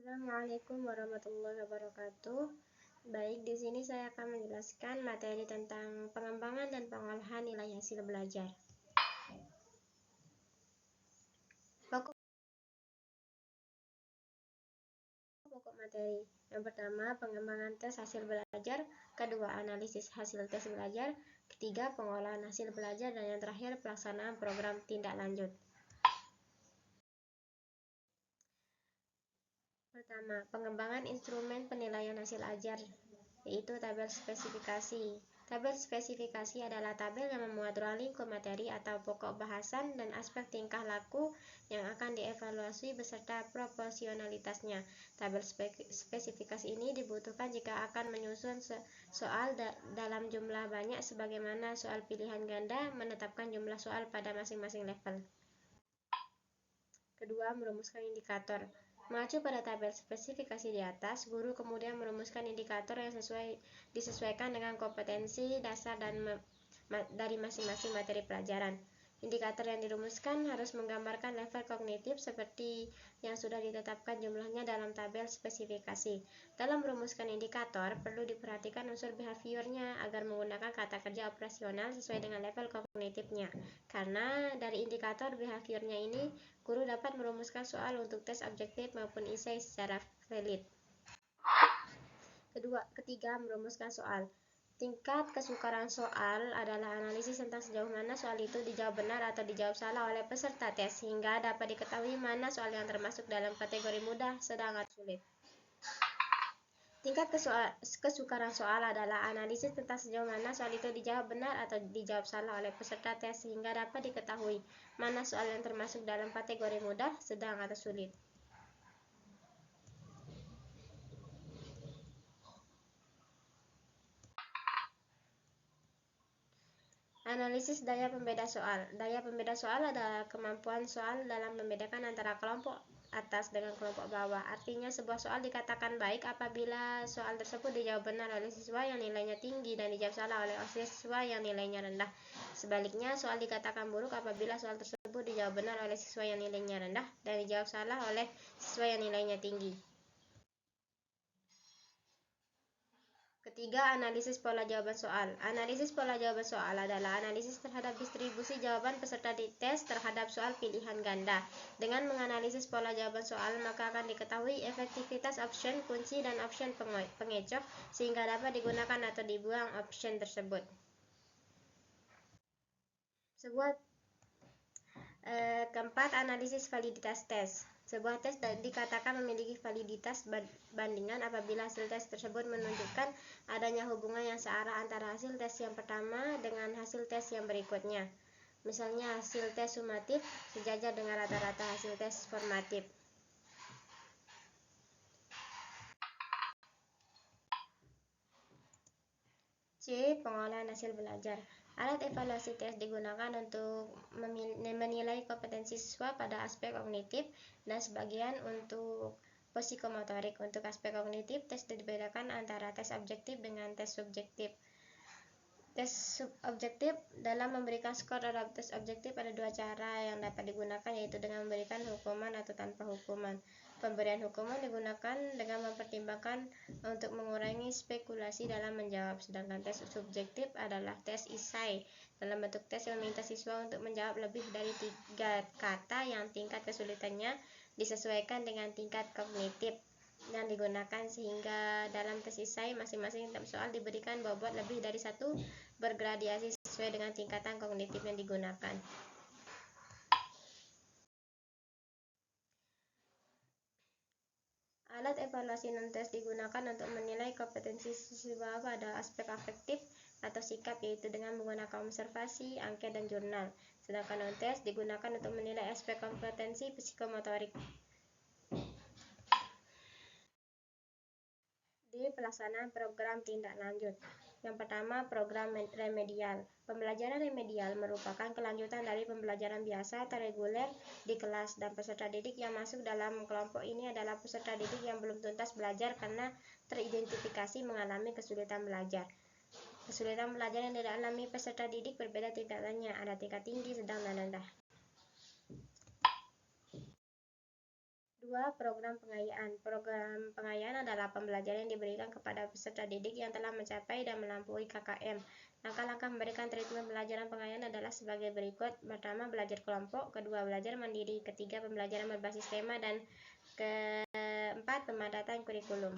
Assalamualaikum warahmatullahi wabarakatuh. Baik, di sini saya akan menjelaskan materi tentang pengembangan dan pengolahan nilai hasil belajar. Pokok materi. Yang pertama, pengembangan tes hasil belajar. Kedua, analisis hasil tes belajar. Ketiga, pengolahan hasil belajar. Dan yang terakhir, pelaksanaan program tindak lanjut. Pertama, pengembangan instrumen penilaian hasil ajar, yaitu tabel spesifikasi. Tabel spesifikasi adalah tabel yang memuat raw lingkup materi atau pokok bahasan dan aspek tingkah laku yang akan dievaluasi beserta proporsionalitasnya. Tabel spesifikasi ini dibutuhkan jika akan menyusun soal dalam jumlah banyak sebagaimana soal pilihan ganda menetapkan jumlah soal pada masing-masing level. Kedua, merumuskan indikator. Mengacu pada tabel spesifikasi di atas, guru kemudian merumuskan indikator yang disesuaikan dengan kompetensi dasar dan dari masing-masing materi pelajaran. Indikator yang dirumuskan harus menggambarkan level kognitif seperti yang sudah ditetapkan jumlahnya dalam tabel spesifikasi. Dalam merumuskan indikator, perlu diperhatikan unsur behaviornya agar menggunakan kata kerja operasional sesuai dengan level kognitifnya. Karena dari indikator behaviornya ini, guru dapat merumuskan soal untuk tes objektif maupun esai secara valid. Ketiga, merumuskan soal. Tingkat kesukaran soal adalah analisis tentang sejauh mana soal itu dijawab benar atau dijawab salah oleh peserta tes, sehingga dapat diketahui mana soal yang termasuk dalam kategori mudah, sedang, atau sulit. Tingkat kesukaran soal adalah analisis tentang sejauh mana soal itu dijawab benar atau dijawab salah oleh peserta tes, sehingga dapat diketahui mana soal yang termasuk dalam kategori mudah, sedang, atau sulit. Analisis daya pembeda soal. Daya pembeda soal adalah kemampuan soal dalam membedakan antara kelompok atas dengan kelompok bawah. Artinya sebuah soal dikatakan baik apabila soal tersebut dijawab benar oleh siswa yang nilainya tinggi dan dijawab salah oleh siswa yang nilainya rendah. Sebaliknya, soal dikatakan buruk apabila soal tersebut dijawab benar oleh siswa yang nilainya rendah dan dijawab salah oleh siswa yang nilainya tinggi. Ketiga, analisis pola jawaban soal. Analisis pola jawaban soal adalah analisis terhadap distribusi jawaban peserta di tes terhadap soal pilihan ganda. Dengan menganalisis pola jawaban soal, maka akan diketahui efektivitas option kunci dan option pengecoh, sehingga dapat digunakan atau dibuang option tersebut. Keempat, analisis validitas tes. Sebuah tes dikatakan memiliki validitas bandingan apabila hasil tes tersebut menunjukkan adanya hubungan yang searah antara hasil tes yang pertama dengan hasil tes yang berikutnya. Misalnya, hasil tes sumatif sejajar dengan rata-rata hasil tes formatif. C. Pengolahan hasil belajar. Alat evaluasi tes digunakan untuk menilai kompetensi siswa pada aspek kognitif dan sebagian untuk psikomotorik. Untuk aspek kognitif, tes dibedakan antara tes objektif dengan tes subjektif. Tes objektif dalam memberikan skor terhadap tes objektif ada dua cara yang dapat digunakan, yaitu dengan memberikan hukuman atau tanpa hukuman. Pemberian hukuman digunakan dengan mempertimbangkan untuk mengurangi spekulasi dalam menjawab, sedangkan tes subjektif adalah tes esai dalam bentuk tes yang meminta siswa untuk menjawab lebih dari 3 kata yang tingkat kesulitannya disesuaikan dengan tingkat kognitif yang digunakan, sehingga dalam tes esai masing-masing soal diberikan bobot lebih dari 1 bergradiasi sesuai dengan tingkatan kognitif yang digunakan. Alat evaluasi non-tes digunakan untuk menilai kompetensi siswa pada aspek afektif atau sikap, yaitu dengan menggunakan observasi, angket, dan jurnal. Sedangkan non-tes digunakan untuk menilai aspek kompetensi psikomotorik. Di pelaksanaan program tindak lanjut. Yang pertama, program remedial. Pembelajaran remedial merupakan kelanjutan dari pembelajaran biasa atau reguler di kelas, dan peserta didik yang masuk dalam kelompok ini adalah peserta didik yang belum tuntas belajar karena teridentifikasi mengalami kesulitan belajar. Kesulitan belajar yang dialami peserta didik berbeda tingkatannya, ada tingkat tinggi, sedang, dan rendah. 2. Program pengayaan. Program pengayaan adalah pembelajaran yang diberikan kepada peserta didik yang telah mencapai dan melampaui KKM. Langkah-langkah memberikan treatment pembelajaran pengayaan adalah sebagai berikut. Pertama, belajar kelompok. Kedua, belajar mandiri. Ketiga, pembelajaran berbasis tema. Dan keempat, pemadatan kurikulum.